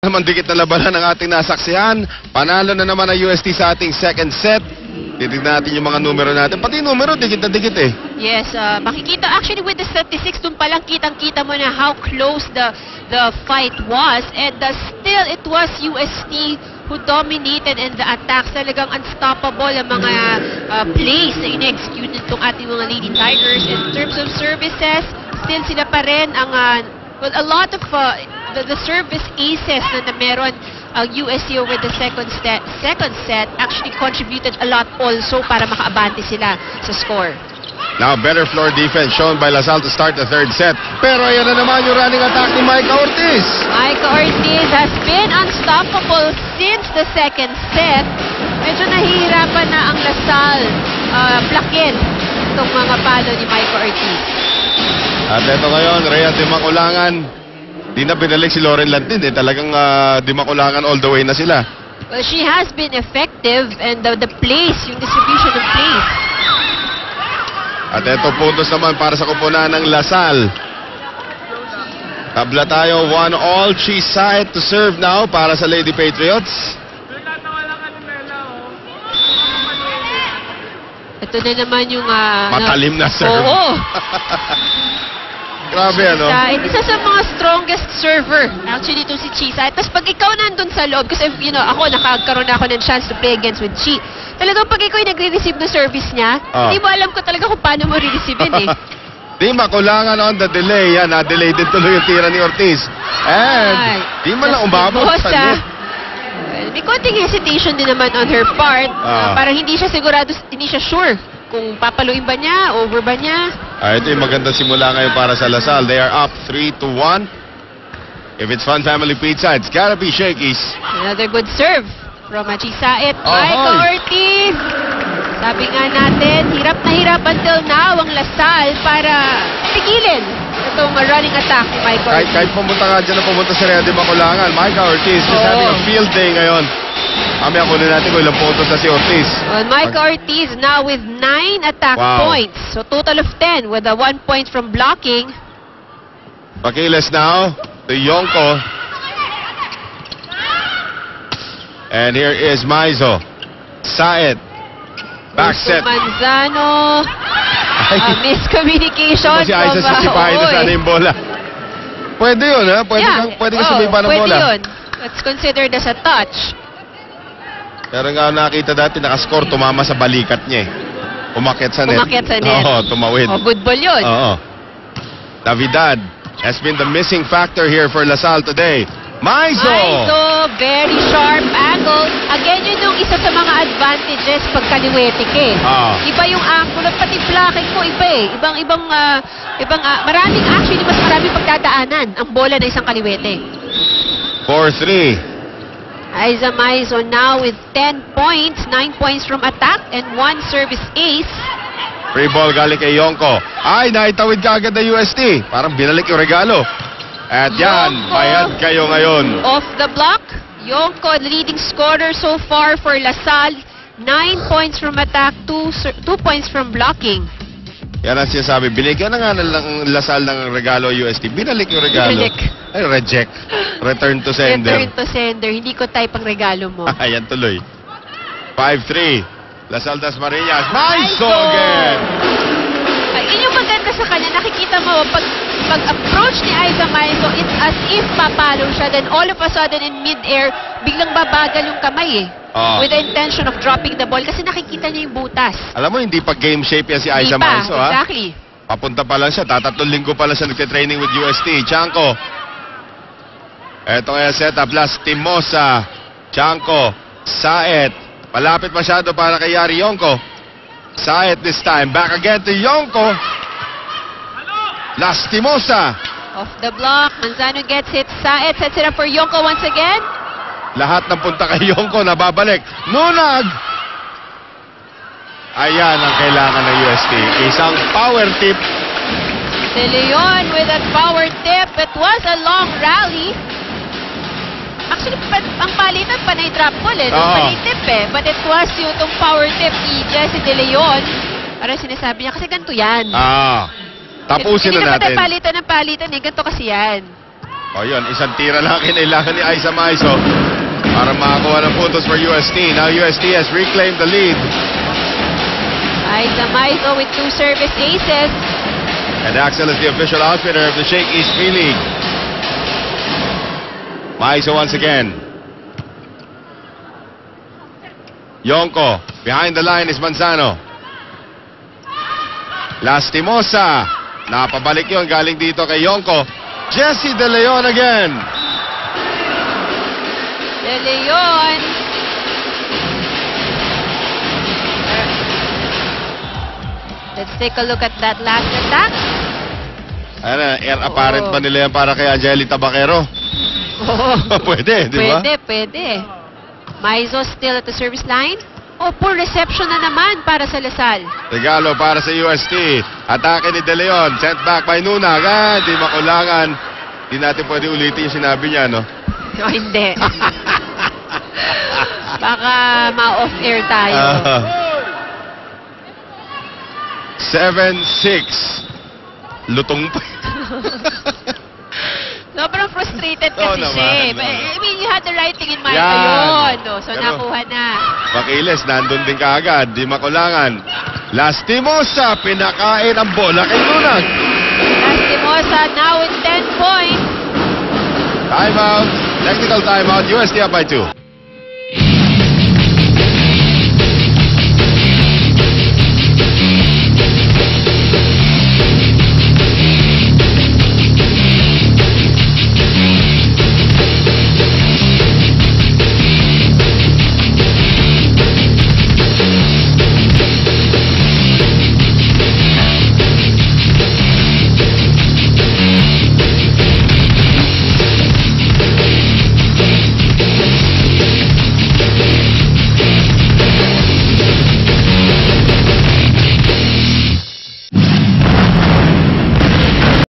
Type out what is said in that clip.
naman dikit na labanan ng ating nasaksihan. Panalo na naman ang UST sa ating second set. Titignan natin yung mga numero natin. Pati numero, dikit na dikit eh. Yes, makikita actually with the statistics, dun palang kitang-kita mo na how close the fight was. And still, it was UST who dominated in the attacks. Talagang unstoppable ang mga plays na in-execute nitong ating mga Lady Tigers. In terms of services, still sila pa rin ang well, a lot of the service aces na meron ang UST over the second set actually contributed a lot also para makaabante sila sa score. Now, better floor defense shown by LaSalle to start the third set. Pero ayan na naman yung running attack ni Micah Ortiz. Micah Ortiz has been unstoppable since the second set. Medyo nahihirapan na ang LaSalle plakin itong mga palo ni Micah Ortiz. At ito ngayon, Rhea Di Maculangan. Di na binalik si Lauren Lantin eh. Talagang Di Maculangan all the way na sila. Well, she has been effective and the plays, yung distribution of plays. At ito puntos naman para sa kupunan ng LaSalle. Tabla tayo, 1-all. Chisaet to serve now para sa Lady Patriots. Ito na naman yung... matalim na serve. Oo. Grabe ano? Isa sa mga strongest server actually ito si Chisaet. Tapos pag ikaw nandun sa loob, kasi you know, ako nakakaroon ako ng chance to play against with Chi. Talagang pag ikaw yung nagre-receive ng service niya, hindi mo alam ko talaga kung paano mo re-receivein eh. Di Maculangan on the delay. Yan, delay din tuloy yung tira ni Ortiz. And di man lang umabot sa net. May konting hesitation din naman on her part. Parang hindi siya sigurado, hindi siya sure kung papaluin ba niya, over ba niya. Ito yung magandang simula ngayon para sa LaSalle. They are up 3-1. If it's Fun Family Pizza, it's gotta be Shakey's. Another good serve from Chisaet. Micah Ortiz. Sabi nga natin, hirap na hirap until now ang LaSalle para pigilin itong running attack ni Micah Ortiz. Kahit pumunta nga dyan na pumunta si Rhea Di Maculangan, Micah Ortiz is having a field day ngayon. Kami ako natin kung ilang puntos na si Ortiz. Well, Micah Ortiz now with 9 attack points. So total of 10 with a 1 point from blocking. Paquiles now to Yonko. And here is Maizo. Saet. Back set. Manzano. Miscommunication. Si Aiza sisipahin na sana yung bola. Pwede yun, ha? Pwede ka sumipa ng bola. Pwede yun. It's considered as a touch. Pero nga nakita dati, nakascore, tumama sa balikat niya eh. Umakyat sa net. Umakyat sa net. Oo, tumawid. Good ball yun. Oo. Navidad has been the missing factor here for LaSalle today. Maizo! Very sharp angle. Again, yun yung isa sa mga advantages pag kaliwetik eh. Iba yung angle, pati blocking mo, iba eh. Maraming actually, mas maraming pagdadaanan ang bola na isang kaliwete. 4-3. Aiza Maizo now with 10 points, 9 points from attack and 1 service ace. Free ball galing kay Yonko. Ay, naitawid ka agad na UST. Parang binalik yung regalo. At yan, bayad kayo ngayon. Off the block, Yonko, leading scorer so far for LaSalle. 9 points from attack, 2 points from blocking. Yan ang sinasabi. Binigyan na nga ng LaSalle ng regalo UST. Binalik yung regalo. Ay, reject. Return to sender. Return to sender. Hindi ko type ang regalo mo. Ayan tuloy. 5-3. LaSalle Dasmariñas. Maizo again! Yun yung maganda sa kanya. Nakikita mo, pag approach ni Aiza Maizo, it's as if papalo siya. Then all of a sudden in mid-air, biglang babagal yung kamay eh. With the intention of dropping the ball kasi nakikita niya yung butas. Alam mo, hindi pa game shape yan si Aiza Maizo, ha? Exactly. Papunta pa lang siya. Tatatlong linggo pa lang siya nagtitraining with UST. Chanko. Eto kaya setup. Lastimosa. Chanko. Saet. Malapit masyado para kay Yari Yonko. Saet this time. Back again to Yonko. Lastimosa. Off the block. Manzano gets it. Saet sets it up for Yonko once again. Lahat ng punta kay Yonko nababalik. Nunag. Ayan ang kailangan ng UST. Isang power tip. De Leon with a power tip. It was a long rally. Actually, ang palitan, panay drop ball eh. Panay tip eh. But it was yung itong power tip ni Jessie De Leon. Para sinasabi niya, kasi ganito yan. Tapusin na natin. Hindi na palitan ng palitan eh. Ganito kasi yan. O yun, isang tira lang kinailangan ni Aiza Maizo para makakuha ng puntos for UST. Now UST has reclaimed the lead. Aiza Maizo with 2 service aces. And Axel is the official outfitter of the Sheikh East P-League. Maizo once again. Yonko. Behind the line is Manzano. Lastimosa. Napabalik yun galing dito kay Yonko. Jesse De Leon again. De Leon. Let's take a look at that last attack. Ano, air apparent ba nila yan para kay Angeli Tabaquero? Pwede, di ba? Pwede. Maizo still at the service line. Oh, poor reception na naman para sa Lasal. Regalo para sa UST. Atake ni De Leon. Sent back by Nunag. Di makulangan. Di natin pwede ulitin yung sinabi niya, no? No, hindi. Baka ma-off-air tayo. 7-6. Lutong pa. Sobrang frustrated kasi Oo siya. naman, But, I mean, you had the right thing in mind. Yan. Ayun. No? So, Pero- nakuha na. Makilis, nandun din kaagad. Di makulangan. Lastimosa, pinakain ang bola kay Nunag. Lastimosa now with 10 points. Timeout. Technical timeout. UST up by 2.